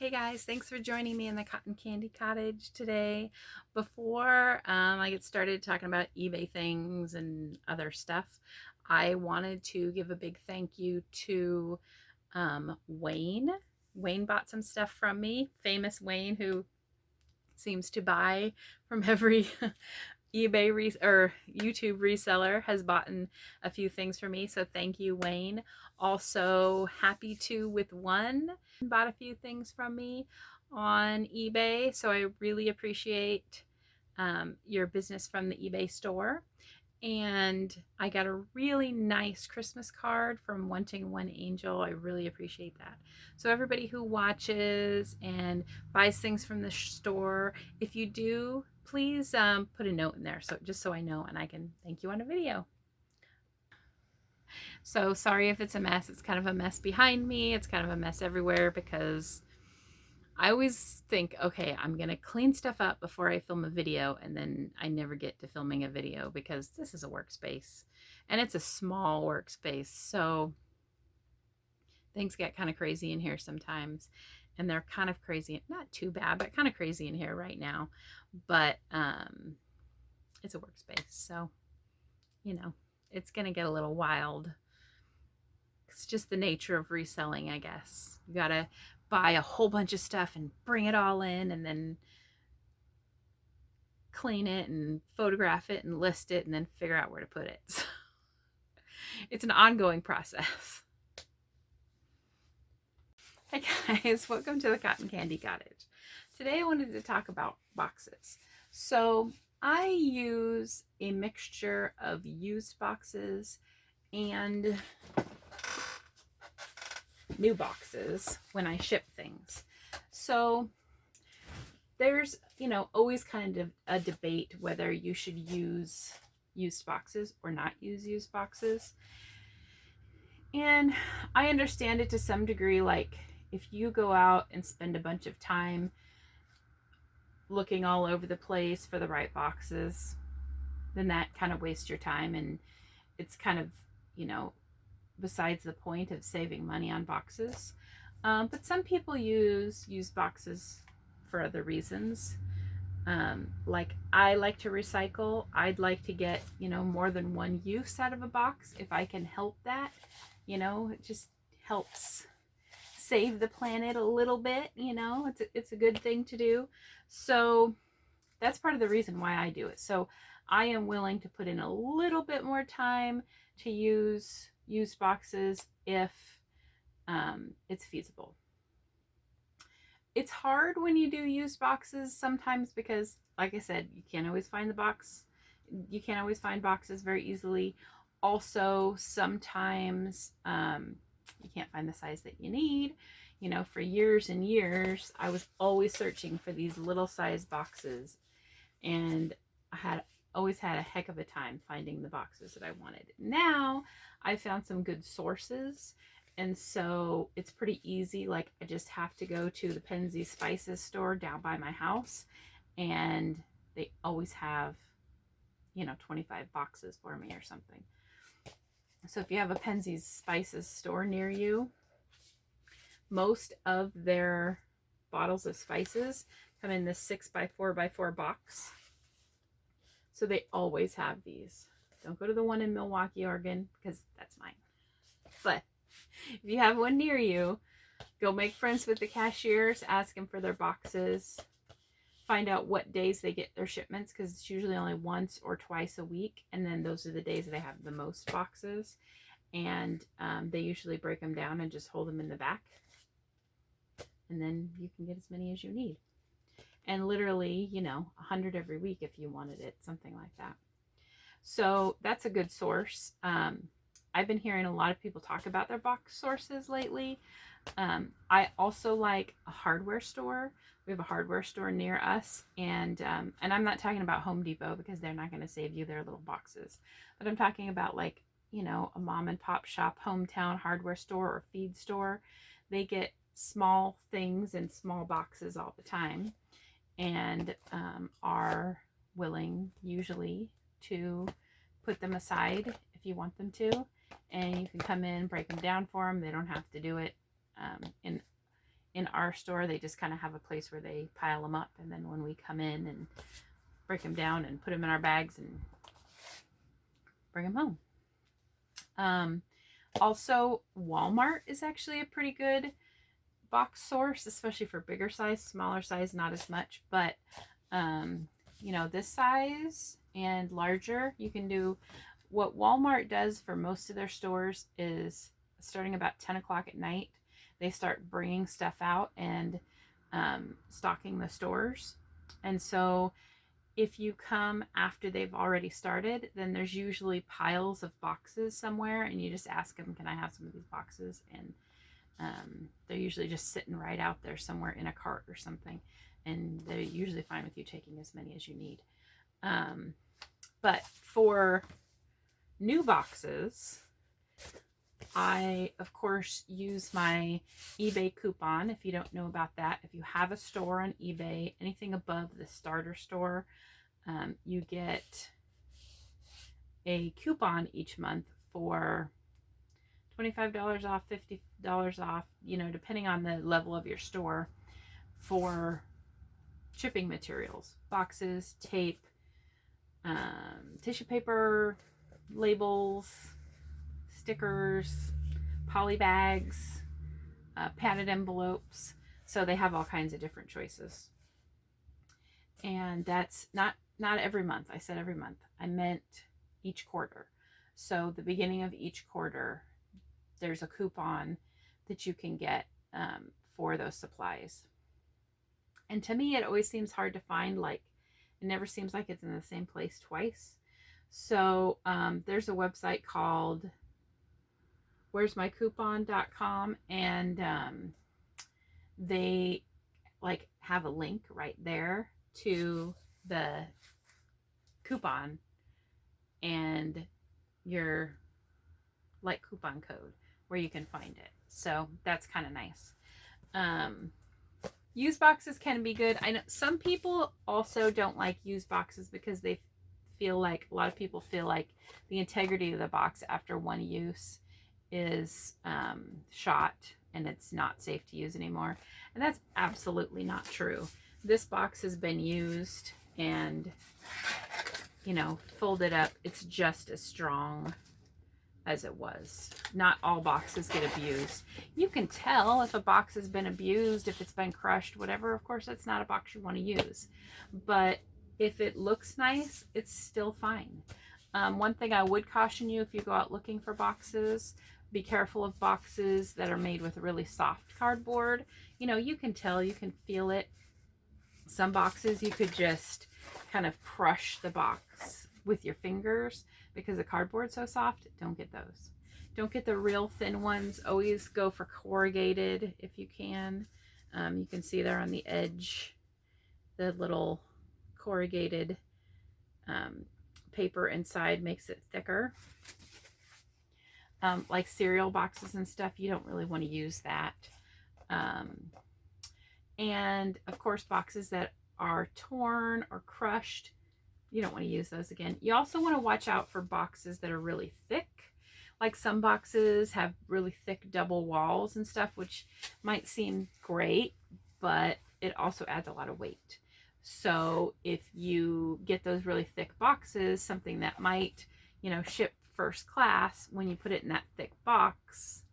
Hey guys, thanks for joining me in the Cotton Candy Cottage today. Before I get started talking about eBay things and other stuff, I wanted to give a big thank you to Wayne. Wayne bought some stuff from me, famous Wayne, who seems to buy from every eBay or YouTube reseller, has bought a few things for me. So thank you, Wayne. Also, Happy to with One bought a few things from me on eBay. So I really appreciate your business from the eBay store. And I got a really nice Christmas card from Wanting One Angel. I really appreciate that. So everybody who watches and buys things from the store, if you do, please put a note in there, so just so I know and I can thank you on a video. So sorry if it's a mess. It's kind of a mess behind me. It's kind of a mess everywhere because I always think, okay, I'm going to clean stuff up before I film a video, and then I never get to filming a video because this is a workspace and it's a small workspace. So things get kind of crazy in here sometimes, and they're kind of crazy, not too bad, but kind of crazy in here right now. But it's a workspace, so you know, it's going to get a little wild. It's just the nature of reselling, I guess. You got to buy a whole bunch of stuff and bring it all in and then clean it and photograph it and list it and then figure out where to put it. So it's an ongoing process. Hey guys, welcome to the Cotton Candy Cottage. Today I wanted to talk about boxes. So I use a mixture of used boxes and new boxes when I ship things. So there's, always kind of a debate whether you should use used boxes or not use used boxes. And I understand it to some degree. Like if you go out and spend a bunch of time looking all over the place for the right boxes, then that kind of wastes your time, and it's kind of, besides the point of saving money on boxes. But some people use boxes for other reasons. Like I like to recycle. I'd like to get, more than one use out of a box if I can help that. It just helps save the planet a little bit. It's a good thing to do. So that's part of the reason why I do it. So I am willing to put in a little bit more time to use used boxes if it's feasible. It's hard when you do used boxes sometimes because, like I said, you can't always find the box. You can't always find boxes very easily. Also, sometimes you can't find the size that you need. For years and years, I was always searching for these little size boxes, and I always had a heck of a time finding the boxes that I wanted. Now I found some good sources, and so it's pretty easy. Like I just have to go to the Penzi Spices store down by my house, and they always have 25 boxes for me or something. So if you have a Penzi's Spices store near you, most of their bottles of spices come in this 6x4x4 box. So they always have these. Don't go to the one in Milwaukee, Oregon, because that's mine. But if you have one near you, go make friends with the cashiers, ask them for their boxes, find out what days they get their shipments, because it's usually only once or twice a week, and then those are the days that they have the most boxes. And they usually break them down and just hold them in the back, and then you can get as many as you need. And literally, 100 every week if you wanted it, something like that. So that's a good source. I've been hearing a lot of people talk about their box sources lately. I also like a hardware store. We have a hardware store near us, and I'm not talking about Home Depot because they're not going to save you their little boxes. But I'm talking about like, a mom and pop shop, hometown hardware store or feed store. They get small things in small boxes all the time, and are willing usually to put them aside if you want them to, and you can come in, break them down for them. They don't have to do it in in our store, they just kind of have a place where they pile them up. And then when we come in and break them down and put them in our bags and bring them home. Also, Walmart is actually a pretty good box source, especially for bigger size. Smaller size, not as much, but you know, this size and larger, you can do. What Walmart does for most of their stores is starting about 10 o'clock at night, they start bringing stuff out and stocking the stores. And so if you come after they've already started, then there's usually piles of boxes somewhere, and you just ask them, can I have some of these boxes? And they're usually just sitting right out there somewhere in a cart or something, and they're usually fine with you taking as many as you need. But for new boxes, I, of course, use my eBay coupon. If you don't know about that, if you have a store on eBay, anything above the starter store, you get a coupon each month for $25 off, $50 off, you know, depending on the level of your store, for shipping materials, boxes, tape, tissue paper, labels, stickers, poly bags, padded envelopes. So they have all kinds of different choices. And that's not every month. I said every month. I meant each quarter. So the beginning of each quarter, there's a coupon that you can get for those supplies. And to me, it always seems hard to find. Like, it never seems like it's in the same place twice. So there's a website called where'smycoupon.com, and they like have a link right there to the coupon and your like coupon code where you can find it. So that's kind of nice. Used boxes can be good. I know some people also don't like used boxes because they feel like, a lot of people feel like the integrity of the box after one use is shot and it's not safe to use anymore. And that's absolutely not true. This box has been used and, you know, folded up. It's just as strong as it was. Not all boxes get abused. You can tell if a box has been abused, if it's been crushed, whatever. Of course, that's not a box you want to use. But if it looks nice, it's still fine. One thing I would caution you, if you go out looking for boxes, be careful of boxes that are made with really soft cardboard. You know, you can tell, you can feel it. Some boxes you could just kind of crush the box with your fingers because the cardboard's so soft. Don't get those. Don't get the real thin ones. Always go for corrugated if you can. You can see there on the edge, the little corrugated paper inside makes it thicker. Like cereal boxes and stuff, you don't really want to use that. And of course, boxes that are torn or crushed, you don't want to use those again. You also want to watch out for boxes that are really thick. Like some boxes have really thick double walls and stuff, which might seem great, but it also adds a lot of weight. So if you get those really thick boxes, something that might, you know, ship first class, when you put it in that thick box,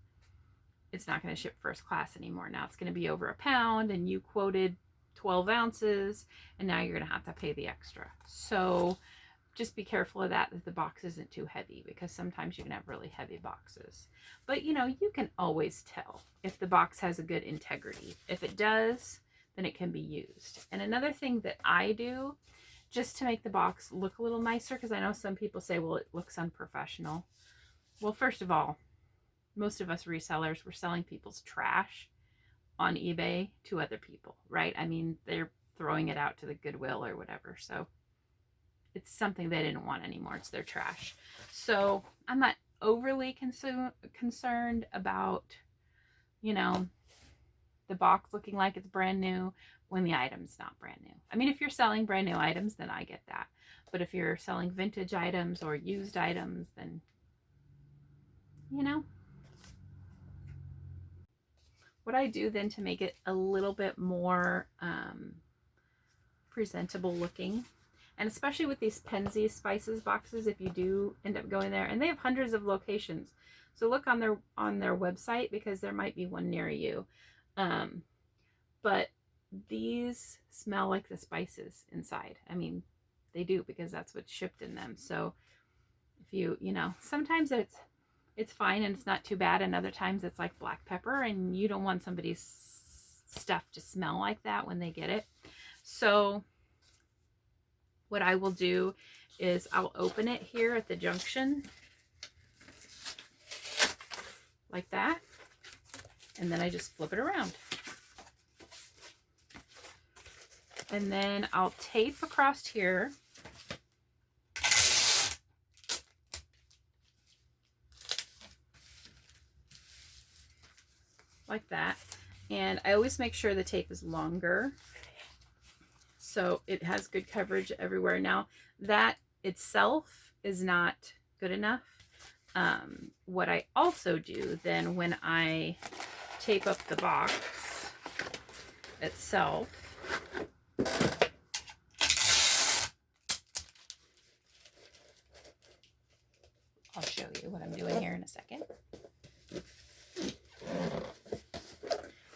it's not going to ship first class anymore. Now it's going to be over a pound, and you quoted 12 ounces, and now you're going to have to pay the extra. So just be careful of that the box isn't too heavy, because sometimes you can have really heavy boxes. But you know, you can always tell if the box has a good integrity. If it does, then it can be used. And another thing that I do, just to make the box look a little nicer, because I know some people say, well, it looks unprofessional. Well, first of all, most of us resellers, we're selling people's trash on eBay to other people, right? I mean, they're throwing it out to the Goodwill or whatever. So it's something they didn't want anymore. It's their trash. So I'm not overly concerned about, you know, the box looking like it's brand new when the item's not brand new. I mean, if you're selling brand new items, then I get that. But if you're selling vintage items or used items, then, you know. what I do then to make it a little bit more presentable looking, and especially with these Penzi spices boxes, if you do end up going there, and they have hundreds of locations, so look on their website, because there might be one near you. But these smell like the spices inside. I mean, they do, because that's what's shipped in them. So if you know, sometimes it's fine and it's not too bad, and other times it's like black pepper, and you don't want somebody's stuff to smell like that when they get it. So what I will do is I'll open it here at the junction like that, and then I just flip it around. And then I'll tape across here. Like that. And I always make sure the tape is longer, so it has good coverage everywhere. Now, that itself is not good enough. What I also do then, when I tape up the box itself, I'll show you what I'm doing here in a second,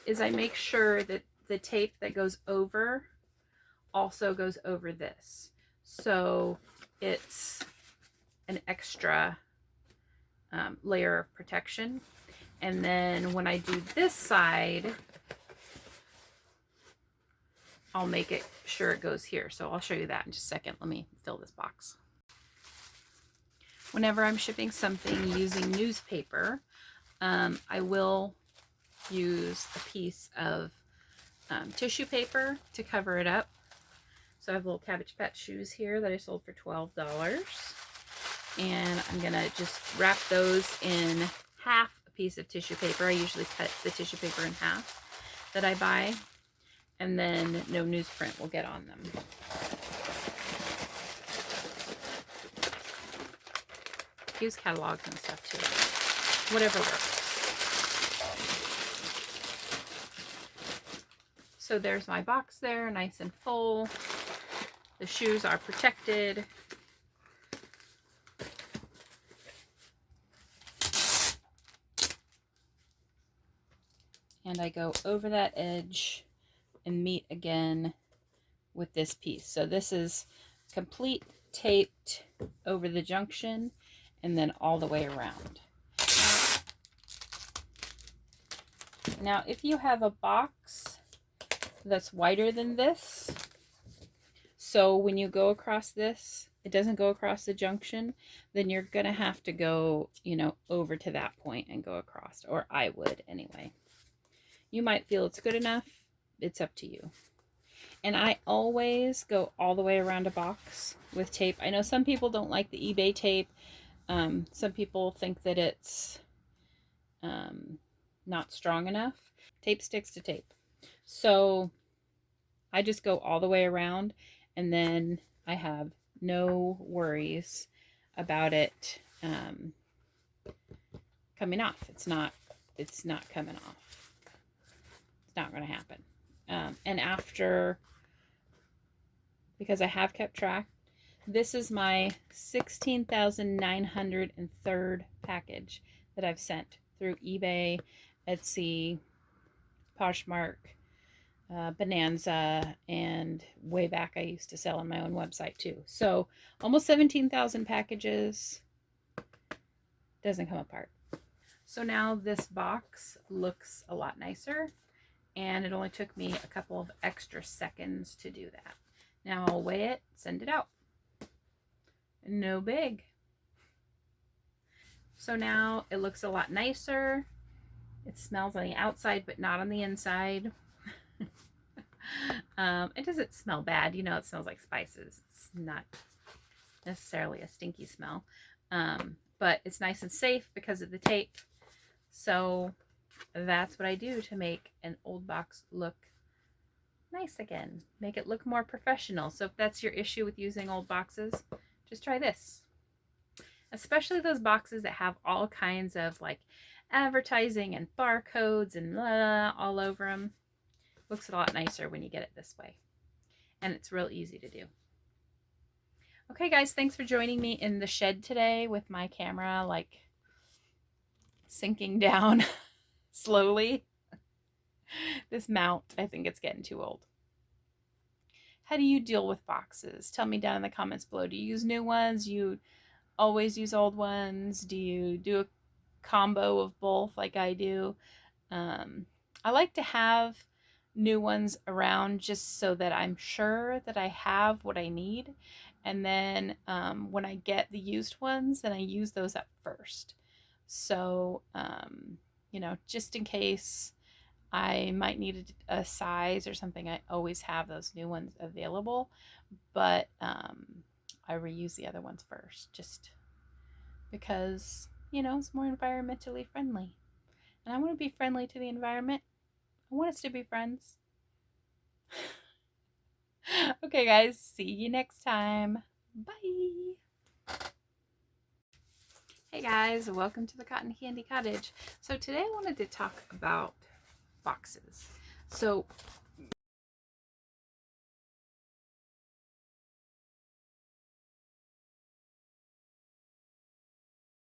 is I make sure that the tape that goes over also goes over this. So it's an extra layer of protection. And then when I do this side, I'll make it sure it goes here. So I'll show you that in just a second. Let me fill this box. Whenever I'm shipping something using newspaper, I will use a piece of tissue paper to cover it up. So I have little Cabbage Patch shoes here that I sold for $12. And I'm gonna just wrap those in half a piece of tissue paper. I usually cut the tissue paper in half that I buy, and then no newsprint will get on them. Use catalogs and stuff too. Whatever works. So there's my box there, nice and full. The shoes are protected. And I go over that edge and meet again with this piece. So this is complete taped over the junction and then all the way around. Now, if you have a box that's wider than this, so when you go across this, it doesn't go across the junction, then you're gonna have to go, you know, over to that point and go across, or I would anyway. You might feel it's good enough. It's up to you. And I always go all the way around a box with tape. I know some people don't like the eBay tape. Some people think that it's not strong enough. Tape sticks to tape. So I just go all the way around, and then I have no worries about it coming off. It's not coming off. It's not going to happen. And after, because I have kept track, this is my 16,903rd package that I've sent through eBay, Etsy, Poshmark, Bonanza, and way back I used to sell on my own website too. So almost 17,000 packages. Doesn't come apart. So now this box looks a lot nicer, and it only took me a couple of extra seconds to do that. Now I'll weigh it, send it out. No big. So now it looks a lot nicer. It smells on the outside, but not on the inside. It doesn't smell bad. You know, it smells like spices. It's not necessarily a stinky smell. But it's nice and safe because of the tape. So that's what I do to make an old box look nice again. Make it look more professional. So if that's your issue with using old boxes, just try this. especially those boxes that have all kinds of like advertising and barcodes and blah, all over them. Looks a lot nicer when you get it this way. And it's real easy to do. Okay, guys, thanks for joining me in the shed today with my camera like sinking down slowly. This mount, I think it's getting too old. How do you deal with boxes? Tell me down in the comments below. Do you use new ones? You always use old ones? Do you do a combo of both like I do? I like to have new ones around just so that I'm sure that I have what I need. And then when I get the used ones, then I use those up first. So, you know, just in case I might need a size or something, I always have those new ones available. But I reuse the other ones first just because, you know, it's more environmentally friendly. And I want to be friendly to the environment. I want us to be friends. Okay, guys, see you next time. Bye. Hey guys, welcome to the Cotton Candy Cottage. So today I wanted to talk about boxes. So